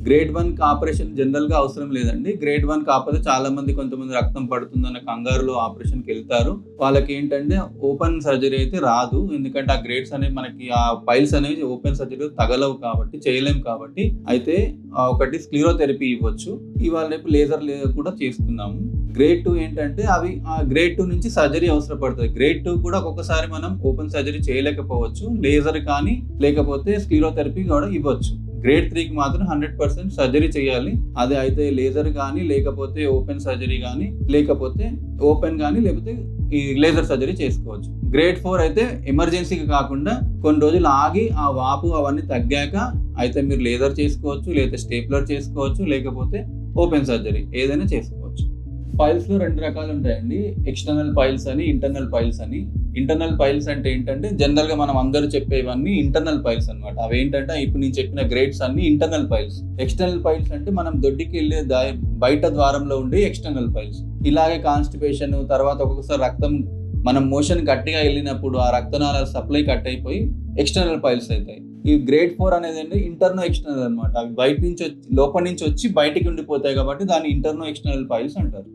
Grade 1 operation జనరల్‌గా అవసరం లేదండి. గ్రేడ్ 1 కాకపోతే చాలా మంది కొంతమంది రక్తం పడుతుందన్న కంగారులో ఆపరేషన్‌కెళ్తారు. వాళ్ళకేంటంటే ఓపెన్ సర్జరీ అయితే రాదు. ఎందుకంటే ఆ గ్రేడ్స్ అనేవి మనకి ఆ పైల్స్ అనేవి ఓపెన్ సర్జరీలో తగలవు కాబట్టి చేయలేము కాబట్టి. అయితే ఒకటి స్క్లిరోథెరపీ ఇవ్వచ్చు. ఇవాళ రేపు లేజర్ కూడా చేస్తున్నాము. గ్రేడ్ 2 ఏంటంటే అవి గ్రేడ్ 2 నుంచి సర్జరీ అవసరం పడుతది. గ్రేడ్ 2 కూడా ఒక్కొక్కసారి మనం ఓపెన్ సర్జరీ చేయలేకపోవచ్చు. లేజర్ కానీ లేకపోతే స్క్లిరోథెరపీ కూడా ఇవ్వచ్చు. గ్రేడ్ 3కి మాత్రం 100% సర్జరీ చేయాలి. అది అయితే లేజర్ కానీ లేకపోతే ఓపెన్ సర్జరీ కానీ లేకపోతే ఓపెన్ కానీ లేకపోతే ఈ లేజర్ సర్జరీ చేసుకోవచ్చు. గ్రేడ్ 4 అయితే ఎమర్జెన్సీకి కాకుండా కొన్ని రోజులు ఆగి ఆ వాపు అవన్నీ తగ్గాక అయితే మీరు లేజర్ చేసుకోవచ్చు, లేకపోతే స్టేప్లర్ చేసుకోవచ్చు, లేకపోతే ఓపెన్ సర్జరీ ఏదైనా చేసుకోవచ్చు. పైల్స్‌లో 2 రకాలు ఉంటాయండి. ఎక్స్టర్నల్ పైల్స్ అని, ఇంటర్నల్ పైల్స్ అని. ఇంటర్నల్ పైల్స్ అంటే ఏంటంటే జనరల్‌గా మనం అందరూ చెప్పేవన్నీ ఇంటర్నల్ పైల్స్ అన్నమాట. అవేంటంటే ఇప్పుడు నేను చెప్పిన గ్రేడ్స్ అన్నీ ఇంటర్నల్ పైల్స్. ఎక్స్టర్నల్ పైల్స్ అంటే మనం దొడ్డికెళ్ళే బయట ద్వారంలో ఉండే ఎక్స్టర్నల్ పైల్స్. ఇలాగే కాన్‌స్టిపేషన్ తర్వాత ఒక్కొక్కసారి రక్తం మనం మోషన్ గట్టిగా వెళ్ళినప్పుడు ఆ రక్తనాళాల సప్లై కట్ అయిపోయి ఎక్స్టర్నల్ పైల్స్ అవుతాయి. ఈ గ్రేడ్ 4 అనేది ఇంటర్నో ఎక్స్టర్నల్ అన్నమాట. అవి లోపల నుంచి వచ్చి బయటికి ఉండిపోతాయి కాబట్టి దాన్ని ఇంటర్నో ఎక్స్టర్నల్ పైల్స్ అంటారు.